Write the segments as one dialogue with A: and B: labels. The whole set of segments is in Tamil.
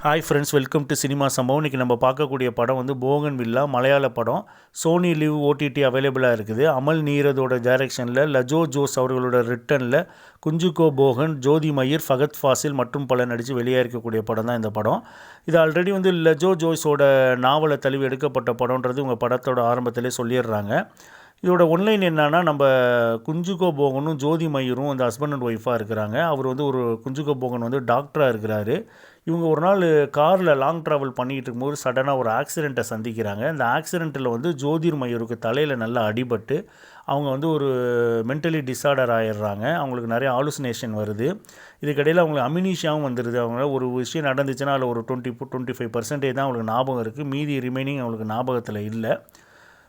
A: Hi friends, welcome to cinema சம்பவம். இன்றைக்கி நம்ம பார்க்கக்கூடிய படம் வந்து போகன் வில்லா, மலையாள படம். சோனி லிவ் ஓடிடி அவைலபிளாக இருக்குது. அமல் நீரதோட டைரக்ஷனில், லஜோ ஜோஸ் அவர்களோட ரிட்டனில் குஞ்சுகோ போகன், ஜோதி மயிர், ஃபகத் ஃபாசில் மற்றும் பலர் நடித்து வெளியாக இருக்கக்கூடிய படம் தான் இந்த படம். இது ஆல்ரெடி வந்து லஜோ ஜோஸோட நாவலை தழுவி எடுக்கப்பட்ட படம்ன்றது உங்கள் படத்தோட ஆரம்பத்திலே சொல்லிடுறாங்க. இதோட ஒன்லைன் என்னன்னா, நம்ம குஞ்சுகோ போகனும் ஜோதி மயூரும் அந்த ஹஸ்பண்ட் அண்ட் ஒய்ஃபாக இருக்கிறாங்க. அவர் வந்து ஒரு குஞ்சுகோ போகன் வந்து டாக்டராக இருக்கிறாரு. இவங்க ஒரு நாள் காரில் லாங் ட்ராவல் பண்ணிகிட்டு இருக்கும்போது சடனாக ஒரு ஆக்சிடெண்ட்டை சந்திக்கிறாங்க. இந்த ஆக்சிடெண்ட்டில் வந்து ஜோதிர் மயூருக்கு தலையில் நல்லா அடிபட்டு அவங்க வந்து ஒரு மென்டலி டிஸார்டர் ஆகிடுறாங்க. அவங்களுக்கு நிறைய ஆலுசினேஷன் வருது. இதுக்கிடையில் அவங்களுக்கு அமினீஷியாவும் வந்துடுது. அவங்களால ஒரு விஷயம் நடந்துச்சுன்னா அதில் ஒரு 25% தான் அவங்களுக்கு ஞாபகம் இருக்குது. மீதி ரிமைனிங் அவங்களுக்கு ஞாபகத்தில் இல்லை.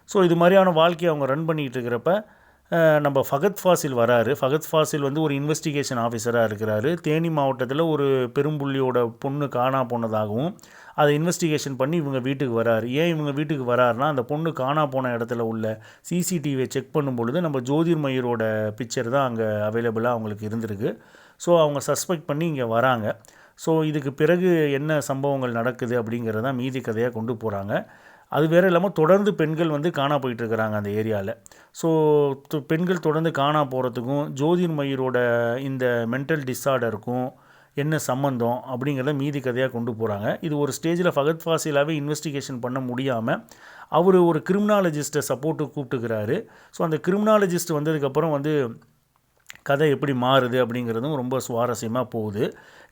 A: ஸோ இது மாதிரியான வாழ்க்கையை அவங்க ரன் பண்ணிகிட்டு இருக்கிறப்ப நம்ம ஃபகத் ஃபாசில் வராரு. ஃபகத் ஃபாசில் வந்து ஒரு இன்வெஸ்டிகேஷன் ஆஃபீஸராக இருக்கிறாரு. தேனி மாவட்டத்தில் ஒரு பெரும்புள்ளியோட பொண்ணு காணா போனதாகவும் அதை இன்வெஸ்டிகேஷன் பண்ணி இவங்க வீட்டுக்கு வராரு. ஏன் இவங்க வீட்டுக்கு வராருன்னா, அந்த பொண்ணு காணா போன இடத்துல உள்ள சிசிடிவியை செக் பண்ணும் பொழுது நம்ம ஜோதிர் மயூரோட பிக்சர் தான் அங்கே அவைலபிளாக அவங்களுக்கு இருந்திருக்கு. ஸோ அவங்க சஸ்பெக்ட் பண்ணி இங்கே வராங்க. ஸோ இதுக்கு பிறகு என்ன சம்பவங்கள் நடக்குது அப்படிங்கிறதான் மீதி கதையாக கொண்டு போகிறாங்க. அது வேறு இல்லாமல் தொடர்ந்து பெண்கள் வந்து காணா போயிட்டுருக்கிறாங்க அந்த ஏரியாவில். ஸோ பெண்கள் தொடர்ந்து காணா போகிறதுக்கும் ஜோதிர் மயூரோட இந்த மென்டல் டிஸார்டருக்கும் என்ன சம்மந்தம் அப்படிங்கிறத மீதி கதையாக கொண்டு போகிறாங்க. இது ஒரு ஸ்டேஜில் ஃபகத் ஃபாசிலாகவே இன்வெஸ்டிகேஷன் பண்ண முடியாமல் அவர் ஒரு கிரிமினாலஜிஸ்ட்டை சப்போர்ட்டுக்கு கூப்பிட்டுக்கிறாரு. ஸோ அந்த கிரிமினாலஜிஸ்ட் வந்ததுக்கப்புறம் வந்து கதை எப்படி மாறுது அப்படிங்கிறதும் ரொம்ப சுவாரஸ்யமாக போகுது.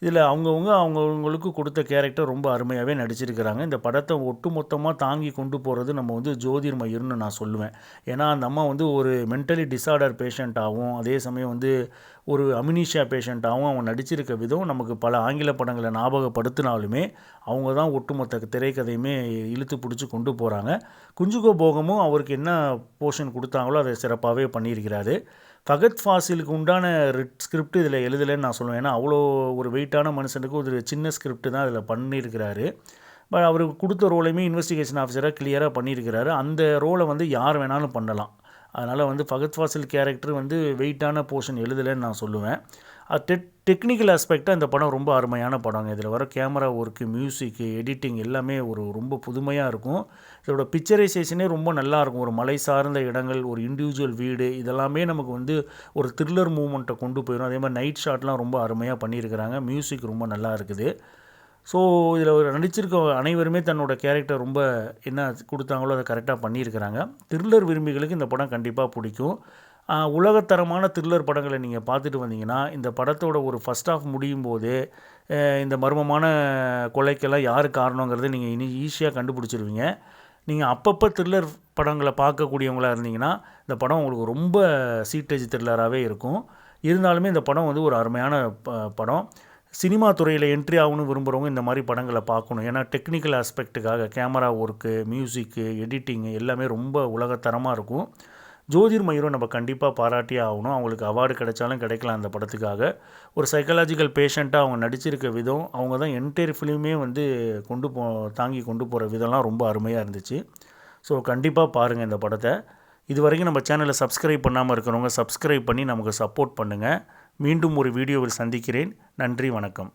A: இதில் அவங்கவுங்களுக்கு கொடுத்த கேரக்டர் ரொம்ப அருமையாகவே நடிச்சிருக்கிறாங்க. இந்த படத்தை ஒட்டு மொத்தமாக தாங்கி கொண்டு போகிறது நம்ம வந்து ஜோதிர் மயூர்னு நான் சொல்லுவேன். ஏன்னா அந்த அம்மா வந்து ஒரு மென்டலி டிஸார்டர் பேஷண்ட்டாகவும் அதே சமயம் வந்து ஒரு அமினீஷியா பேஷண்ட்டாகவும் அவங்க நடிச்சிருக்க விதம் நமக்கு பல ஆங்கில படங்களை ஞாபகப்படுத்தினாலுமே அவங்க தான் ஒட்டுமொத்த திரைக்கதையுமே இழுத்து பிடிச்சி கொண்டு போகிறாங்க. குஞ்சுகோ போகமும் அவருக்கு என்ன போர்ஷன் கொடுத்தாங்களோ அதை சிறப்பாகவே பண்ணியிருக்கிறாரு. ஃபகத் ஃபாசிலுக்கு உண்டான ஸ்கிரிப்ட் இதில் எழுதலைன்னு நான் சொல்லுவேன். ஏன்னா அவ்வளோ ஒரு வெயிட்டான மனுஷனுக்கு ஒரு சின்ன ஸ்கிரிப்ட் தான் இதில் பண்ணியிருக்கிறாரு. பட் அவருக்கு கொடுத்த ரோலையுமே இன்வெஸ்டிகேஷன் ஆஃபீஸராக கிளியராக பண்ணியிருக்கிறாரு. அந்த ரோலை வந்து யார் வேணாலும் பண்ணலாம். அதனால் வந்து ஃபகத் ஃபாசில் கேரக்டர் வந்து வெயிட்டான போர்ஷன் எழுதலைன்னு நான் சொல்லுவேன். அது டெக்னிக்கல் ஆஸ்பெக்டாக இந்த படம் ரொம்ப அருமையான படங்க. இதில் வர கேமரா ஒர்க்கு, மியூசிக்கு, எடிட்டிங் எல்லாமே ரொம்ப புதுமையாக இருக்கும். இதோட பிக்சரைசேஷனே ரொம்ப நல்லாயிருக்கும். ஒரு மலை சார்ந்த இடங்கள், ஒரு இண்டிவிஜுவல் வீடு, இதெல்லாமே நமக்கு வந்து ஒரு த்ரில்லர் மூமெண்ட்டை கொண்டு போயிடும். அதே மாதிரி நைட் ஷாட்லாம் ரொம்ப அருமையாக பண்ணியிருக்கிறாங்க. மியூசிக் ரொம்ப நல்லா இருக்குது. ஸோ இதில் நடிச்சிருக்க அனைவருமே தன்னோட கேரக்டர் ரொம்ப என்ன கொடுத்தாங்களோ அதை கரெக்டாக பண்ணியிருக்கிறாங்க. த்ரில்லர் விரும்பிகளுக்கு இந்த படம் கண்டிப்பாக பிடிக்கும். உலகத்தரமான த்ரில்லர் படங்களை நீங்கள் பார்த்துட்டு வந்தீங்கன்னா, இந்த படத்தோட ஒரு ஃபஸ்ட் ஆஃப் முடியும் போதே இந்த மர்மமான கொலைக்கெல்லாம் யார் காரணங்கிறத நீங்கள் ஈஸியாக கண்டுபிடிச்சிருவீங்க. நீங்கள் அப்பப்போ த்ரில்லர் படங்களை பார்க்கக்கூடியவங்களாக இருந்தீங்கன்னா இந்த படம் உங்களுக்கு ரொம்ப சீட்டேஜ் த்ரில்லராகவே இருக்கும். இருந்தாலுமே இந்த படம் வந்து ஒரு அருமையான படம். சினிமா துறையில் என்ட்ரி ஆகணும்னு விரும்புகிறவங்க இந்த மாதிரி படங்களை பார்க்கணும். ஏன்னா டெக்னிக்கல் ஆஸ்பெக்ட்டுக்காக கேமரா ஒர்க்கு, மியூசிக்கு, எடிட்டிங்கு எல்லாமே ரொம்ப உலகத்தரமாக இருக்கும். ஜோதிர் மயூரை நம்ம கண்டிப்பாக பாராட்டியே ஆகணும். அவங்களுக்கு அவார்டு கிடைச்சாலும் கிடைக்கலாம் அந்த படத்துக்காக. ஒரு சைக்காலஜிக்கல் பேஷண்ட்டாக அவங்க நடிச்சிருக்க விதம், அவங்க தான் என்டையர் ஃபிலிமே வந்து தாங்கி கொண்டு போகிற விதம்லாம் ரொம்ப அருமையாக இருந்துச்சு. ஸோ கண்டிப்பாக பாருங்கள் இந்த படத்தை. இது வரைக்கும் நம்ம சேனலை சப்ஸ்கிரைப் பண்ணாமல் இருக்கிறவங்க சப்ஸ்கிரைப் பண்ணி நமக்கு சப்போர்ட் பண்ணுங்கள். மீண்டும் ஒரு வீடியோவில் சந்திக்கிறேன். நன்றி, வணக்கம்.